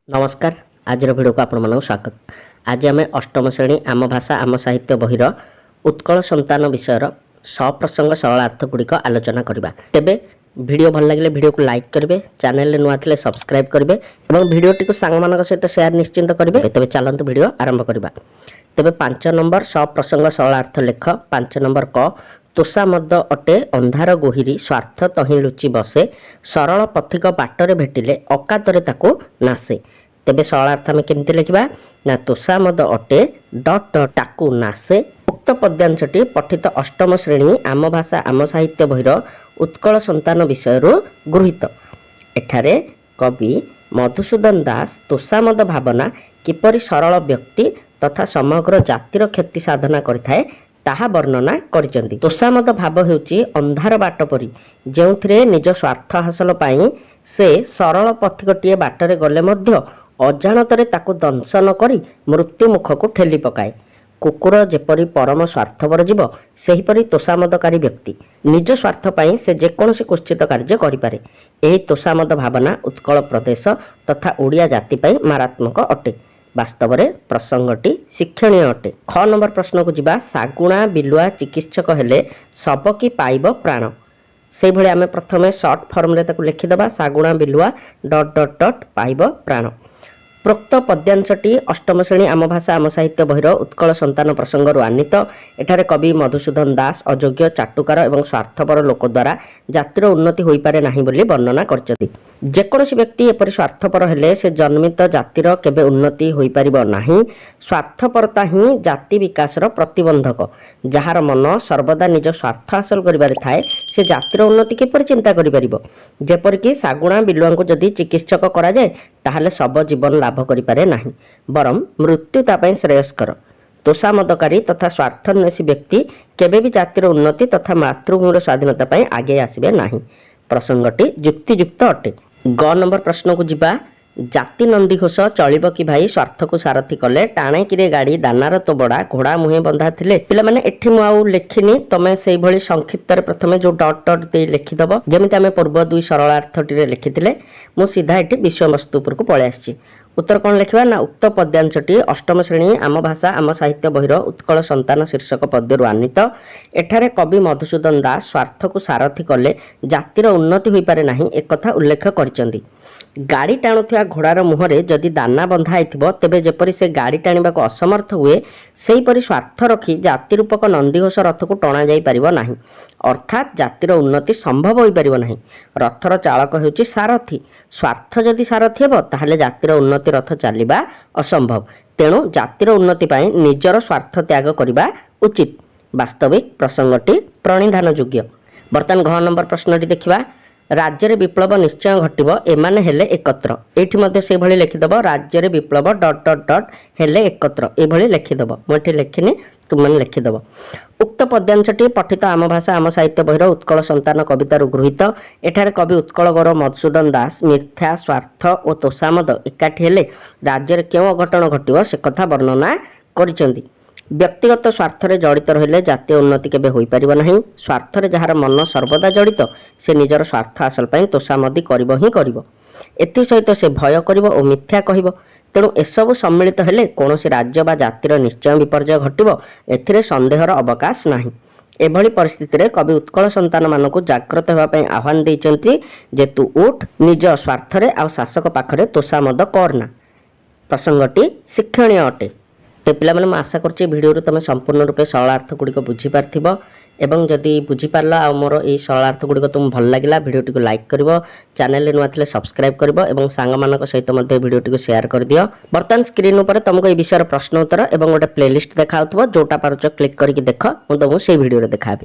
नमस्कार। आज भिडियो को आपण मानक स्वागत। आज आम अष्टम श्रेणी आम भाषा आम साहित्य बहिर उत्कल संतान विषय सप्रसंग सरलार्थ गुड़िक आलोचना करबा। तेबे वीडियो भल लगे वीडियो को लाइक करेंगे, चैनल नुआ थे सब्सक्राइब करेंगे और वीडियो टी सांग मान सहित शेयर निश्चिंत करेंगे। तेबे चलतु वीडियो आरंभ करबा। तेबे 5 नंबर सप्रसंग सरलार्थ लेख। 5 नंबर क तोषामद अटे अंधार गोहिरी स्वार्थ तहि लुचि बसे सरल पथिक बाटर भेटिले अकातरे ताकू नासे। तेबे सरलार्थ आम केमती लिखा ना तोषामद अटे डट डट ताकू नासे। उक्त पद्यांशटी पठित अष्टम श्रेणी आम भाषा आम साहित्य बहिर उत्कल संतान विषय गृहीत। एठारे कवि मधुसूदन दास तोषामद भावना किपरि सरल व्यक्ति तथा समग्र जातिर क्षति साधना करिथाए ताहा वर्णना करिसेंती। तोषामद भाव हेउची अंधार बाट परी जेउथिरे निज स्वार्थ हासिल पाई से सरल पथिकटीए बाटरे गले मध्य अजाणतरे ताकू दंशन करी मृत्यु मुख को ठेली पकाए। कुकुर जेपरी परम स्वार्थपर जीव सेहीपरि तोषामदकारी व्यक्ति निज स्वार्थ पाई से जेकोसी कुश्चित कार्य करिपारे। एही तोषामद भावना उत्कल प्रदेश तथा ओडिया जाति पाई मारात्मक अटे। वास्तव में प्रसंगटी शिक्षणीय अटे। ख नंबर प्रश्न को जीवा। सागुणा बिलुआ चिकित्सक हेले सब कि पाइब प्राण। से भले आमे प्रथमे शॉर्ट फॉर्म रे ताकू लिखिदबा सागुणा बिलुआ डट डट डट पाइब प्राण। प्रोक्त पद्यांशटी अष्टम श्रेणी आम भाषा आम साहित्य बहिर उत्कल संतान प्रसंग आनीत। एठारे कवि मधुसूदन दास अयोग्य चाटुकार एवं स्वार्थपर लोक द्वारा जातिर उन्नति होई पारे नाही बोली वर्णना करछथि। जेकोसी व्यक्ति एपरि स्वार्थपर हेले से जन्मित जातिर केबे उन्नति होई पारिबो नाही। स्वार्थपरता ही जाति विकासर प्रतिबंधक। जहार मन सर्वदा निज स्वार्थ हासिल करिबारे थाए से जातिर उन्नति केपरि चिंता करि पारिबो। जेपरिक सागुणा बिलुआंको जदि चिकित्सक करा जाए ताहले सब जीवन लाभ करिपारे नाही बरम मृत्यु तापाई श्रेयस्कर। तोषामदकारी तथा स्वार्थन्वेषी व्यक्ति केबे भी जातिर उन्नति तथा मातृभूमिर स्वाधीनता पाई आगे आसीबे नाही। प्रसंगटी युक्तियुक्त अटे। ग नंबर प्रश्न को जीवा। जाति नंदी घोष चलिब कि भाई स्वार्थ को सारथी कले टाणे किरे गाड़ी दानार तो बड़ा घोड़ा मुहे बंधा थिले। पिला माने एठी मु आउ लेखिनी तमे सेही भली संक्षिप्त रे प्रथमे जो डॉट डॉट दे लिखिदब जेमिति आमे पूर्व दुई सरलार्थटी रे लिखिथिले मु सीधा एठी विषय वस्तु उपर को पळे आछि। उत्तर कौन लिखा ना उक्त पद्यांशटी अष्टम श्रेणी आम भाषा आम साहित्य बहिर उत्कल संतान शीर्षक पद्यरु आनीत। एठारे कवि मधुसूदन दास स्वार्थ को सारथी कले जातिर उन्नति होई पारे नाही एक कथा उल्लेख करिसेंती। गाड़ी टाणुथिया घोड़ार मुहरे जदि दाना बंधा आइथिबो तेबे जेपरि से गाड़ी टाणिबाको असमर्थ हुए सेहीपरि स्वार्थ रखी जाति रूपक नंदीघोष रथ को टणा जाई पारिबो नाही। अर्थात जातिर उन्नति संभव होई पारिबो नाही। रथर चालक हेउची सारथी। स्वार्थ जदि सारथी हेबो ताहले जातिर उन्नति रथ चलिबा असंभव। तेणु जातिर उन्नति पाई निजर स्वार्थ त्याग करिबा उचित। वास्तविक प्रसंगटी प्रणिधान योग्य। बर्तमान घ नंबर प्रश्नटी देखिबा। राज्य विप्लव निश्चय घटिब एमाने हेले एकत्र। एठी मध्ये से भली लिखिदब राज्य विप्लव डट डट डट हेले एकत्र ए भली लिखिदब। मोठी लेखिनी तुम माने लिखिदब। उक्त पद्यांशटी पठित आम भाषा आम साहित्य बहिर उत्कल संतान कवितारु गृहीत। एठारे कवि उत्कल गौरव मधुसूदन दास मिथ्या स्वार्थ और तोषामद एकाठी हेले राज्य केउ अघटन घटिब से कथा वर्णना करिसेंती। व्यक्तिगत स्वार्थ रे जड़ित रहिले जातीय उन्नति केबे होई परिबो नाही। स्वार्थ रे जहार मन सर्वदा जड़ित से निजर स्वार्थ हासिल पई तोषामदी करिबो ही करिबो। एथि सहित से भय करिबो और मिथ्या कहिबो। तेणु एसबु सम्मिलित हेले कौनसी राज्य बा जातिर निश्चय विपर्जय घटिबो एथिरे संदेहर अवकाश नाही। एभली परिस्थिति रे कवि उत्कल संतान मानकु जागृत हेबा पई आह्वान दैचंती जे तू उठ निज स्वार्थ रे आ शासक पाखरे तोषामद करना। प्रसंगटी शिक्षणीय अटे। तो पिला माने मैं आशा करछि वीडियो तुम संपूर्ण रूपे सरलार्थ गुड़िक बुझीपार एवं जदि बुझीपार आ मोर ये सरलार्थ गुड़िक तुम भल लगे वीडियो को लाइक कर चैनल नुआ थे सब्सक्राइब कर सांग मान सहित वीडियो को शेयर कर दियो। बर्तमान स्क्रीन पर तुमको ये विषय प्रश्न उत्तर और गोटे प्लेलिस्ट देखा जोटा पार्च क्लिक करके देख मुझे से वीडियो देखा।